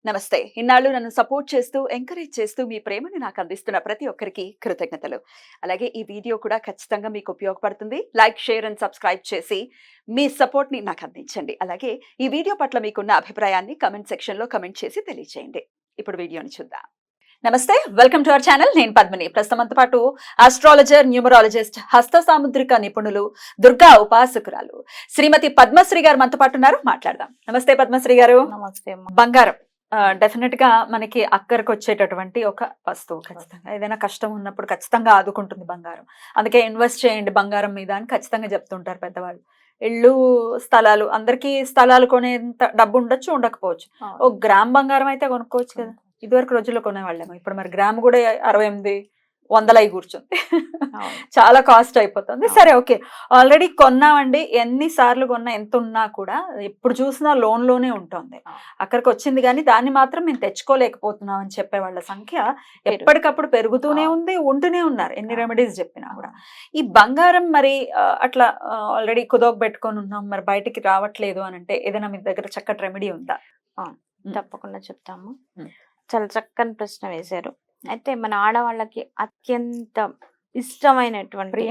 నమస్తే. ఇన్నాళ్ళు నన్ను సపోర్ట్ చేస్తూ, ఎంకరేజ్ చేస్తూ మీ ప్రేమని నాకు అందిస్తున్న ప్రతి ఒక్కరికి కృతజ్ఞతలు. అలాగే ఈ వీడియో కూడా ఖచ్చితంగా మీకు ఉపయోగపడుతుంది. లైక్, షేర్ అండ్ సబ్స్క్రైబ్ చేసి మీ సపోర్ట్‌ని నాకు అందించండి. అలాగే ఈ వీడియో పట్ల మీకున్న అభిప్రాయాన్ని కామెంట్ సెక్షన్‌లో కామెంట్ చేసి తెలియజేయండి. ఇప్పుడు వీడియోని చూద్దాం. నమస్తే, వెల్కమ్ టు అవర్ ఛానల్. నేను పద్మిని. ప్రస్తుతం మనతో పాటు ఆస్ట్రాలజర్, న్యూమరాలజిస్ట్, హస్త సాముద్రిక నిపుణులు, దుర్గా ఉపాసకురాలు శ్రీమతి పద్మశ్రీ గారు మనతో పాటు ఉన్నారు. మాట్లాడదాం. నమస్తే పద్మశ్రీ గారు. నమస్తే. బంగారం డెఫినెట్ గా మనకి అక్కడికి వచ్చేటటువంటి ఒక వస్తువు. ఖచ్చితంగా ఏదైనా కష్టం ఉన్నప్పుడు ఖచ్చితంగా ఆదుకుంటుంది బంగారం. అందుకే ఇన్వెస్ట్ చేయండి బంగారం మీద అని ఖచ్చితంగా చెప్తుంటారు పెద్దవాళ్ళు. ఇళ్ళు, స్థలాలు, అందరికీ స్థలాలు కొనేంత డబ్బు ఉండొచ్చు, ఉండకపోవచ్చు. ఓ గ్రామ్ బంగారం అయితే కొనుక్కోవచ్చు కదా. ఇదివరకు రోజుల్లో కొనేవాళ్ళేమో. ఇప్పుడు మరి గ్రామ్ కూడా 68, 100 కూర్చుంది. చాలా కాస్ట్ అయిపోతుంది. సరే, ఓకే, ఆల్రెడీ కొన్నామండి. ఎన్నిసార్లు కొన్నా, ఎంత ఉన్నా కూడా ఎప్పుడు చూసినా లోనే ఉంటుంది. అక్కడికి వచ్చింది కానీ దాన్ని మాత్రం మేము తెచ్చుకోలేకపోతున్నాం అని చెప్పే వాళ్ళ సంఖ్య ఎప్పటికప్పుడు పెరుగుతూనే ఉంది, ఉంటూనే ఉన్నారు ఎన్ని రెమెడీస్ చెప్పినా కూడా. ఈ బంగారం మరి అట్లా ఆల్రెడీ కుదోక పెట్టుకొని ఉన్నాం, మరి బయటికి రావట్లేదు అని అంటే ఏదైనా మీ దగ్గర చక్కటి రెమెడీ ఉందా? తప్పకుండా చెప్తాము. చాలా చక్కని ప్రశ్న వేశారు. అయితే మన ఆడవాళ్ళకి అత్యంత ఇష్టమైనటువంటి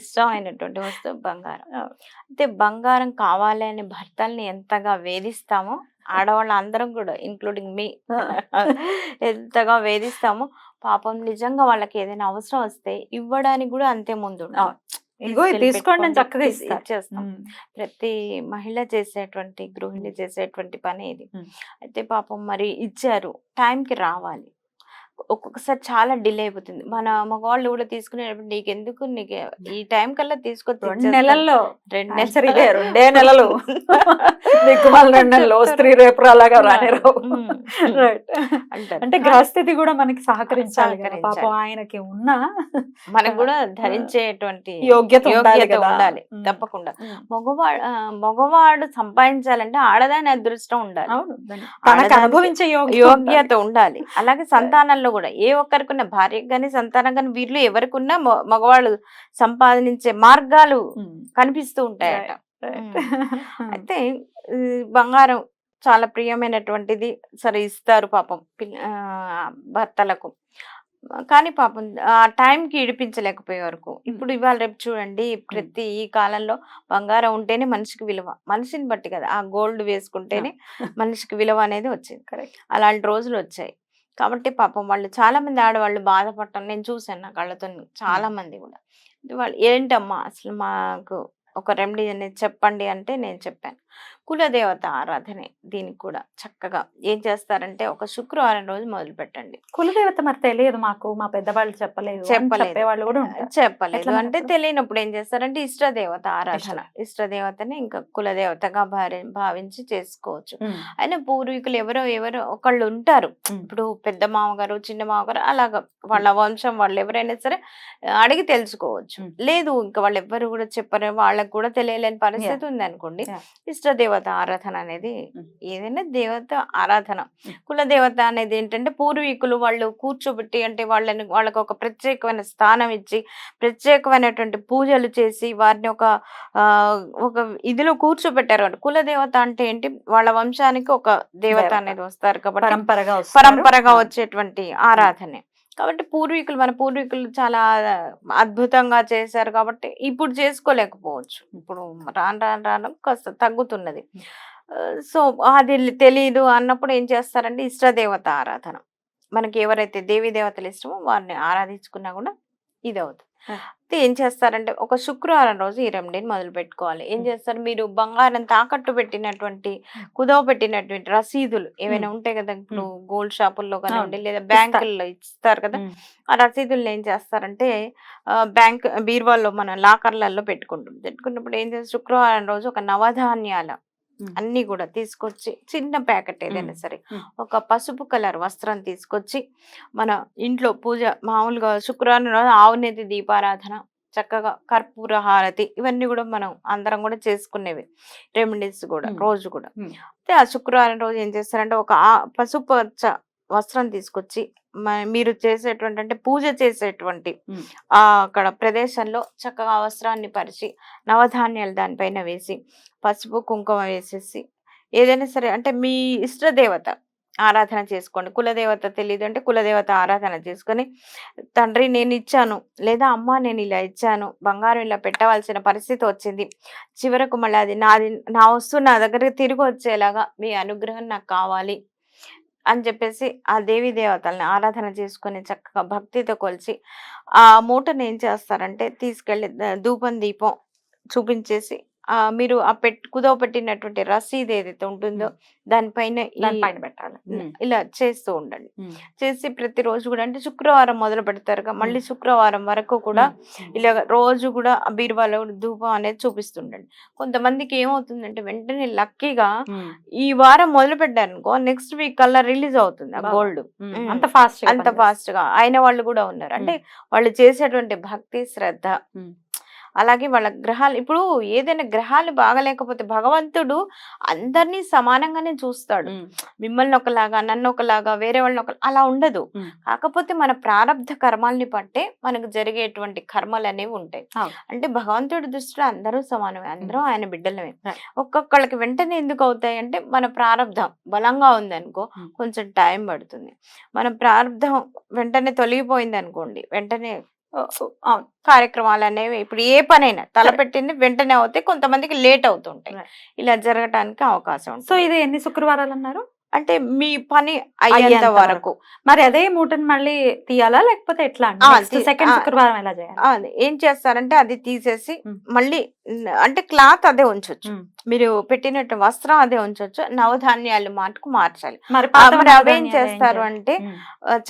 ఇష్టమైనటువంటి వస్తువు బంగారం. అయితే బంగారం కావాలి అని భర్తల్ని ఎంతగా వేధిస్తామో, ఆడవాళ్ళ అందరం కూడా ఇంక్లూడింగ్ మీ ఎంతగా వేధిస్తామో, పాపం నిజంగా వాళ్ళకి ఏదైనా అవసరం వస్తే ఇవ్వడానికి కూడా అంతే ముందు తీసుకోండి, చక్కగా ఇచ్చేస్తాం. ప్రతి మహిళ చేసేటువంటి, గృహిణి చేసేటువంటి పని ఇది. అయితే పాపం మరి ఇచ్చారు, టైంకి రావాలి. ఒక్కొక్కసారి చాలా డిలే అయిపోతుంది. మన మగవాళ్ళు కూడా తీసుకునేటప్పుడు నీకెందుకు, నీకు ఈ టైం కల్లా తీసుకొచ్చి 2 నెలల్లో 2 నెలలు స్త్రీ రేపు అలాగా రానిరావు అంటే గ్రహస్థితి కూడా మనకి సహకరించాలి. పాపం ఆయనకి ఉన్న మనకు కూడా ధరించేటువంటి యోగ్యత ఉండాలి తప్పకుండా. మగవాడు సంపాదించాలంటే ఆడదాని అదృష్టం ఉండాలి, అనుభవించే యోగ్యత ఉండాలి. అలాగే సంతానంలో కూడా ఏ ఒక్కరికున్న భార్యకు కానీ సంతానం కానీ వీళ్ళు ఎవరికున్నా మగవాళ్ళు సంపాదించే మార్గాలు కనిపిస్తూ ఉంటాయట. అయితే బంగారం చాలా ప్రియమైనటువంటిది. సరే, ఇస్తారు పాపం భర్తలకు, కానీ పాపం ఆ టైంకి ఇడిపించలేకపోయే వరకు. ఇప్పుడు ఇవాళ రేపు చూడండి, ప్రతి ఈ కాలంలో బంగారం ఉంటేనే మనిషికి విలువ. మనిషిని బట్టి కదా, ఆ గోల్డ్ వేసుకుంటేనే మనిషికి విలువ అనేది వచ్చింది. అలాంటి రోజులు వచ్చాయి. కాబట్టి పాపం వాళ్ళు చాలా మంది ఆడవాళ్ళు బాధపడటం నేను చూసాను నా కళ్ళతో. చాలా మంది కూడా వాళ్ళు ఏంటమ్మా అసలు మాకు ఒక రెమెడీ అనేది చెప్పండి అంటే నేను చెప్పాను. కులదేవత ఆరాధనే. దీనికి కూడా చక్కగా ఏం చేస్తారంటే, ఒక శుక్రవారం రోజు మొదలు పెట్టండి. కులదేవత మరి తెలియదు మాకు, మా పెద్దవాళ్ళు చెప్పలేదు అంటే తెలియనప్పుడు ఏం చేస్తారంటే ఇష్టదేవత ఆరాధన. ఇష్టదేవతని ఇంకా కులదేవతగా భావించి చేసుకోవచ్చు. అయినా పూర్వీకులు ఎవరో ఒకళ్ళు ఉంటారు. ఇప్పుడు పెద్ద మామగారు, చిన్న మామగారు, అలాగా వాళ్ళ వంశం వాళ్ళు ఎవరైనా సరే అడిగి తెలుసుకోవచ్చు. లేదు ఇంకా వాళ్ళు ఎవ్వరు కూడా చెప్పరు, వాళ్ళకు కూడా తెలియలేని పరిస్థితి ఉంది అనుకోండి, ఇష్టదేవత ఆరాధన అనేది. ఏదైనా దేవత ఆరాధన. కులదేవత అనేది ఏంటంటే పూర్వీకులు వాళ్ళు కూర్చోబెట్టి, అంటే వాళ్ళకు ఒక ప్రత్యేకమైన స్థానం ఇచ్చి, ప్రత్యేకమైనటువంటి పూజలు చేసి వారిని ఒక ఇదిలో కూర్చోబెట్టారు. కులదేవత అంటే ఏంటి, వాళ్ళ వంశానికి ఒక దేవత అనేది వస్తారు కాబట్టి పరంపరగా వచ్చేటువంటి ఆరాధనే. కాబట్టి మన పూర్వీకులు చాలా అద్భుతంగా చేశారు కాబట్టి ఇప్పుడు చేసుకోలేకపోవచ్చు. ఇప్పుడు రాను కాస్త తగ్గుతున్నది. సో అది తెలీదు అన్నప్పుడు ఏం చేస్తారంటే ఇష్టదేవత ఆరాధన. మనకి ఎవరైతే దేవీ దేవతలు ఇష్టమో వారిని ఆరాధించుకున్నా కూడా ఇది అవుతుంది. ఏం చేస్తారంటే ఒక శుక్రవారం రోజు ఈ రెమెడీని మొదలు పెట్టుకోవాలి. ఏం చేస్తారు, మీరు బంగారం తాకట్టు పెట్టినటువంటి, కుదవ పెట్టినటువంటి రసీదులు ఏమైనా ఉంటాయి కదా, ఇప్పుడు గోల్డ్ షాపుల్లో కానివ్వండి లేదా బ్యాంకుల్లో ఇస్తారు కదా, ఆ రసీదులను ఏం చేస్తారంటే బ్యాంక్ బీరువాల్లో మన లాకర్లలో పెట్టుకున్నప్పుడు ఏం చేస్తారు, శుక్రవారం రోజు ఒక నవధాన్యాల అన్ని కూడా తీసుకొచ్చి, చిన్న ప్యాకెట్ ఏదైనా సరే, ఒక పసుపు కలర్ వస్త్రం తీసుకొచ్చి మన ఇంట్లో పూజ మామూలుగా శుక్రవారం రోజు ఆవునేతి దీపారాధన, చక్కగా కర్పూర హారతి, ఇవన్నీ కూడా మనం అందరం కూడా చేసుకునేవి రెమెడీస్ కూడా రోజు కూడా. అయితే ఆ శుక్రవారం రోజు ఏం చేస్తారంటే ఒక పసుపు వస్త్రం తీసుకొచ్చి మీరు చేసేటువంటి, అంటే పూజ చేసేటువంటి అక్కడ ప్రదేశంలో చక్కగా వస్త్రాన్ని పరిచి నవధాన్యాలు దానిపైన వేసి పసుపు కుంకుమ వేసేసి ఏదైనా సరే అంటే మీ ఇష్ట దేవత ఆరాధన చేసుకోండి. కులదేవత తెలీదు అంటే కులదేవత ఆరాధన చేసుకొని, తండ్రి నేను ఇచ్చాను, లేదా అమ్మ నేను ఇలా ఇచ్చాను, బంగారం ఇలా పెట్టవలసిన పరిస్థితి వచ్చింది. చివరకు మళ్ళీ అది నాది, నా వస్తువు నా దగ్గరికి తిరిగి వచ్చేలాగా మీ అనుగ్రహం నాకు కావాలి అని చెప్పేసి ఆ దేవీ దేవతల్ని ఆరాధన చేసుకొని చక్కగా భక్తితో కొలిచి ఆ మూటను ఏం చేస్తారంటే తీసుకెళ్ళి ధూపం దీపం చూపించేసి మీరు ఆ కుదవ పెట్టినటువంటి రసీదు ఏదైతే ఉంటుందో దానిపైన దానిపైన పెట్టాలి. ఇలా చేస్తూ ఉండండి. చేసి ప్రతిరోజు కూడా అంటే శుక్రవారం మొదలు పెడతారుగా, మళ్ళీ శుక్రవారం వరకు కూడా ఇలా రోజు కూడా ఆ బీరువాలో ధూపం అనేది చూపిస్తుండండి. కొంతమందికి ఏమవుతుందంటే వెంటనే లక్కీగా ఈ వారం మొదలు పెట్టారనుకో నెక్స్ట్ వీక్ కల్లా రిలీజ్ అవుతుంది ఆ గోల్డ్. అంత ఫాస్ట్ గా అయిన వాళ్ళు కూడా ఉన్నారు. అంటే వాళ్ళు చేసేటువంటి భక్తి శ్రద్ధ, అలాగే వాళ్ళ గ్రహాలు ఇప్పుడు ఏదైనా గ్రహాలు బాగలేకపోతే భగవంతుడు అందరినీ సమానంగానే చూస్తాడు. మిమ్మల్ని ఒకలాగా, నన్ను ఒకలాగా, వేరే వాళ్ళని ఒక అలా ఉండదు. కాకపోతే మన ప్రారంధ కర్మాల్ని బట్టే మనకు జరిగేటువంటి కర్మలు అనేవి ఉంటాయి. అంటే భగవంతుడి దృష్టిలో అందరూ సమానమే, అందరూ ఆయన బిడ్డలమే. ఒక్కొక్కళ్ళకి వెంటనే ఎందుకు అవుతాయి అంటే మన ప్రారంధం బలంగా ఉంది అనుకో కొంచెం టైం పడుతుంది. మన ప్రారంధం వెంటనే తొలగిపోయింది అనుకోండి వెంటనే కార్యక్రమాలు అనేవి ఇప్పుడు ఏ పనైనా తలపెట్టింది వెంటనే అవుతాయి. కొంతమందికి లేట్ అవుతుంటాయి. ఇలా జరగటానికి అవకాశం ఉంటుంది. సో ఇది ఎన్ని శుక్రవారాలు అన్నారు? అంటే మీ పని అయ్యేంత వరకు. మరి అదే మూటను మళ్ళీ తీయాలా లేకపోతే ఎట్లా? సెకండ్ శుక్రవారం ఎలా చేయాలి? ఏం చేస్తారంటే అది తీసేసి మళ్ళీ అంటే క్లాత్ అదే ఉంచొచ్చు, మీరు పెట్టినట్టు వస్త్రం అదే ఉంచొచ్చు, నవధాన్యాలు మాటకు మార్చాలి. మరి అవేం చేస్తారు అంటే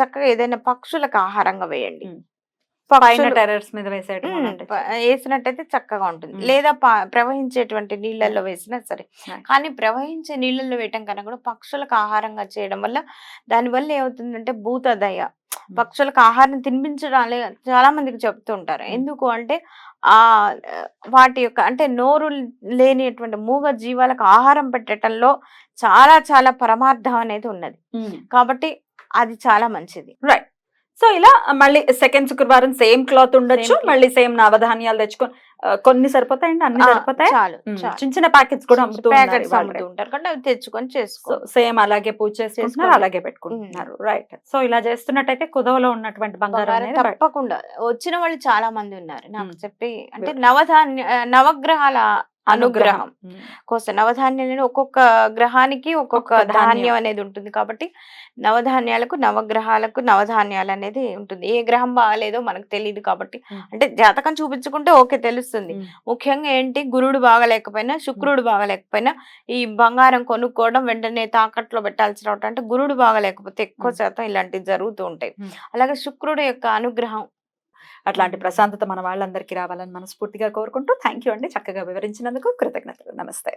చక్కగా ఏదైనా పక్షులకు ఆహారంగా వేయండి. టెర్రస్ మీద వేసినట్టయితే చక్కగా ఉంటుంది. లేదా ప్రవహించేటువంటి నీళ్ళల్లో వేసినా సరే. కానీ ప్రవహించే నీళ్ళల్లో వేయటం కన్నా కూడా పక్షులకు ఆహారంగా చేయడం వల్ల దానివల్ల ఏమవుతుందంటే భూతదయ, పక్షులకు ఆహారం తినిపించడం చాలా మందికి చెప్తూ ఉంటారు. ఎందుకు అంటే ఆ వాటి యొక్క అంటే నోరు లేనిటువంటి మూగ జీవాలకు ఆహారం పెట్టడంలో చాలా చాలా పరమార్థం అనేది ఉన్నది. కాబట్టి అది చాలా మంచిది. రైట్. సో ఇలా మళ్ళీ సెకండ్ శుక్రవారం సేమ్ క్లాత్ ఉండొచ్చు, మళ్ళీ సేమ్ నవధాన్యాలు తెచ్చుకొని కొన్ని సరిపోతాయండి, అన్ని సరిపోతాయి. చిన్న చిన్న ప్యాకెట్స్ కూడా అమ్ముతుంటారు కాబట్టి అవి తెచ్చుకొని చేసుకో. సేమ్ అలాగే పూజ చేసుకుంటున్నారు, అలాగే పెట్టుకుంటున్నారు. రైట్. సో ఇలా చేస్తున్నట్టయితే కుదవలో ఉన్నటువంటి బంగారం తప్పకుండా వచ్చిన వాళ్ళు చాలా మంది ఉన్నారు నాకు చెప్పి. అంటే నవగ్రహాల అనుగ్రహం కోసం నవధాన్యాలను ఒక్కొక్క గ్రహానికి ఒక్కొక్క ధాన్యం అనేది ఉంటుంది కాబట్టి నవధాన్యాలకు నవగ్రహాలకు నవధాన్యాలు అనేది ఉంటుంది. ఏ గ్రహం బాగాలేదో మనకు తెలియదు కాబట్టి అంటే జాతకం చూపించుకుంటే ఓకే తెలుస్తుంది. ముఖ్యంగా ఏంటి గురుడు బాగలేకపోయినా శుక్రుడు బాగలేకపోయినా ఈ బంగారం కొనుక్కోవడం వెంటనే తాకట్లో పెట్టాల్సి రావటం అంటే గురుడు బాగలేకపోతే ఎక్కువ శాతం ఇలాంటివి జరుగుతూ ఉంటాయి. అలాగే శుక్రుడు యొక్క అనుగ్రహం అట్లాంటి ప్రశాంతత మన వాళ్ళందరికీ రావాలని మనస్ఫూర్తిగా కోరుకుంటూ థ్యాంక్ యూ అండి, చక్కగా వివరించినందుకు కృతజ్ఞతలు. నమస్తే.